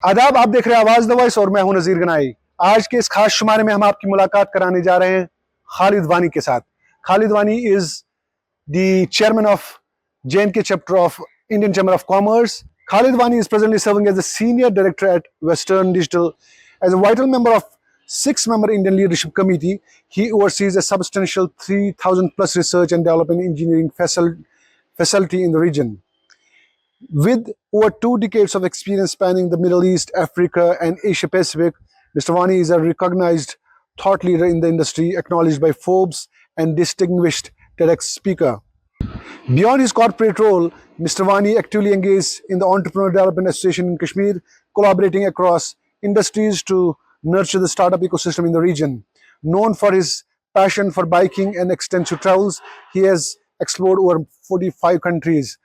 आदाब, आप देख रहे हैं आवाज द वॉइस और मैं हूं नजीर गनाई। आज के इस खास शुमारे में हम आपकी मुलाकात कराने जा रहे हैं खालिद वानी के साथ। खालिद वानी is the chairman of J&K Chapter of Indian Chamber of Commerce. Khalid Wani is presently serving as the Senior Director at Western Digital. As a vital member of six-member Indian Leadership Committee, he oversees a substantial 3,000 plus research and development engineering facility in the region. With over 2 decades of experience spanning the Middle East, Africa, and Asia Pacific, Mr. Wani is a recognized thought leader in the industry, acknowledged by Forbes and distinguished TEDx speaker. Beyond his corporate role, Mr. Wani actively engaged in the Entrepreneur Development Association in Kashmir, collaborating across industries to nurture the startup ecosystem in the region. Known for his passion for biking and extensive travels, he has explored over 45 countries.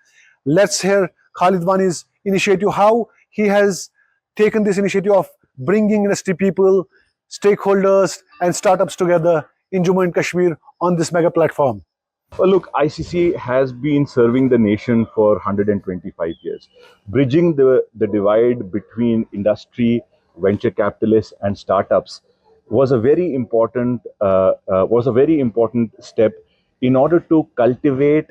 Let's hear Khalid Wani's initiative, how he has taken this initiative of bringing industry people, stakeholders, and startups together in Jammu and Kashmir on this mega platform. Well, look, ICC has been serving the nation for 125 years. Bridging the divide between industry, venture capitalists, and startups was a very important step in order to cultivate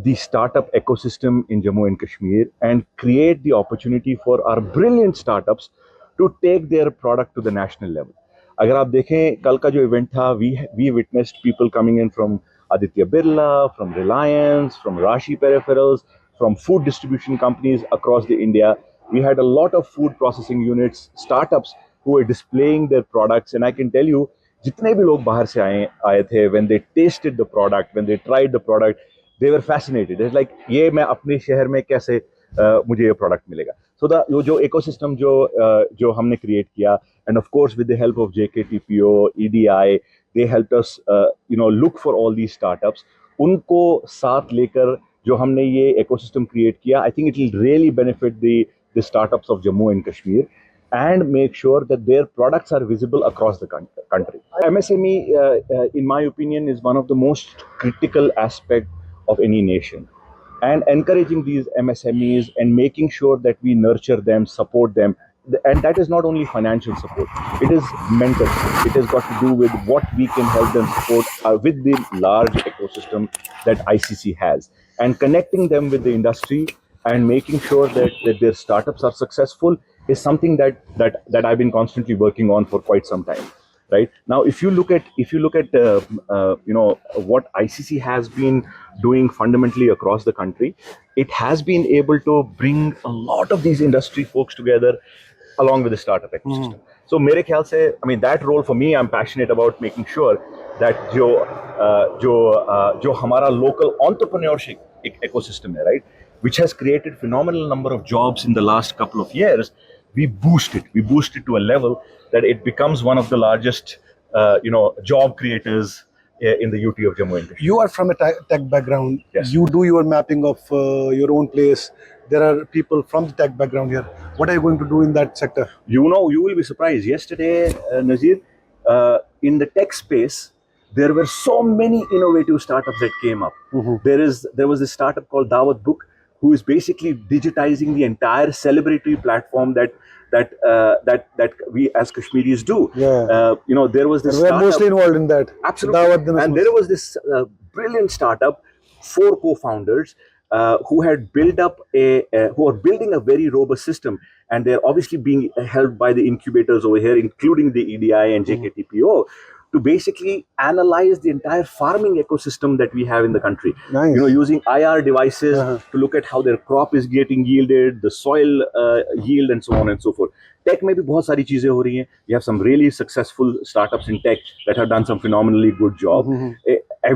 the startup ecosystem in Jammu and Kashmir and create the opportunity for our brilliant startups to take their product to the national level. अगर आप देखें कल का जो event था, we witnessed people coming in from Aditya Birla, from Reliance, from Rashi Peripherals, from food distribution companies across the India. We had a lot of food processing units, startups who were displaying their products, and I can tell you, जितने भी लोग बाहर से आए थे, when they tasted the product, when they tried the product, they were fascinated. It's like, ये मैं अपने शहर में कैसे मुझे ये प्रोडक्ट मिलेगा. So जो ecosystem जो हमने create किया, and of course with the help of JKTPO, EDI, they helped us look for all these startups. उनको साथ लेकर जो हमने ये ecosystem create किया, I think it will really benefit the startups of Jammu and Kashmir and make sure that their products are visible across the country. MSME, in my opinion, is one of the most critical aspects of any nation. And encouraging these MSMEs and making sure that we nurture them, support them. And that is not only financial support, it is mental. It has got to do with what we can help them support with the large ecosystem that ICC has. And connecting them with the industry and making sure that their startups are successful is something that I've been constantly working on for quite some time. Right now, if you look at what ICC has been doing fundamentally across the country, it has been able to bring a lot of these industry folks together along with the startup ecosystem. So मेरे ख्याल से, I mean, that role for me, I'm passionate about making sure that जो हमारा local entrepreneurship ecosystem है, right, which has created phenomenal number of jobs in the last couple of years, we boost it to a level that it becomes one of the largest job creators in the UT of Jammu and Kashmir. You are from a tech background. Yes. You do your mapping of your own place. There are people from the tech background here. What are you going to do in that sector? You will be surprised. Yesterday, Nazir, in the tech space, there were so many innovative startups that came up. There was a startup called Dawat Book, who is basically digitizing the entire celebratory platform that we as Kashmiris do. Yeah. There was this. We're mostly involved in that. Absolutely. And there was this brilliant startup, 4 co-founders who had built up who are building a very robust system, and they're obviously being helped by the incubators over here, including the EDI and JKTPO, to basically analyze the entire farming ecosystem that we have in the country. Nice. Using IR devices to look at how their crop is getting yielded, the soil yield, and so on and so forth. Tech में भी बहुत सारी चीजें हो रही हैं. You have some really successful startups in tech that have done some phenomenally good job.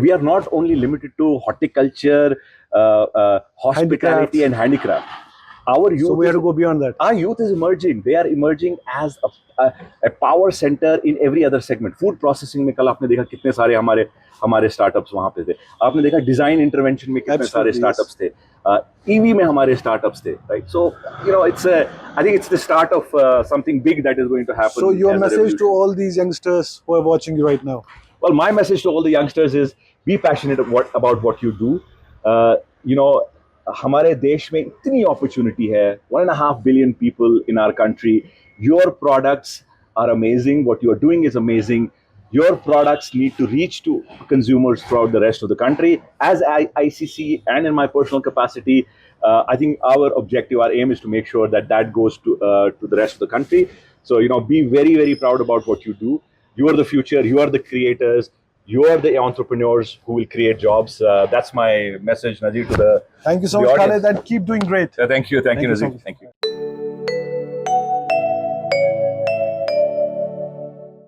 We are not only limited to horticulture, hospitality, and handicraft. Our youth, so we have to go beyond that. Our youth is emerging. They are emerging as a power center in every other segment. Food processing में कल आपने देखा कितने सारे हमारे startups वहाँ पे थे. आपने देखा design intervention में कितने सारे startups थे. EV में हमारे startups थे. Right. So I think it's the start of something big that is going to happen. So your message to all these youngsters who are watching you right now? Well, my message to all the youngsters is be passionate about what you do. हमारे देश में इतनी opportunity है, 1.5 billion people in our country. Your products are amazing. What you are doing is amazing. Your products need to reach to consumers throughout the rest of the country. As ICC and in my personal capacity, I think our objective, our aim is to make sure that that goes to the rest of the country. So, be very, very proud about what you do. You are the future. You are the creators. You are the entrepreneurs who will create jobs. That's my message, Nazir, to the Thank you so the much, audience. Khalid, and keep doing great. Thank you, Thank you so Nazir. much. Thank you.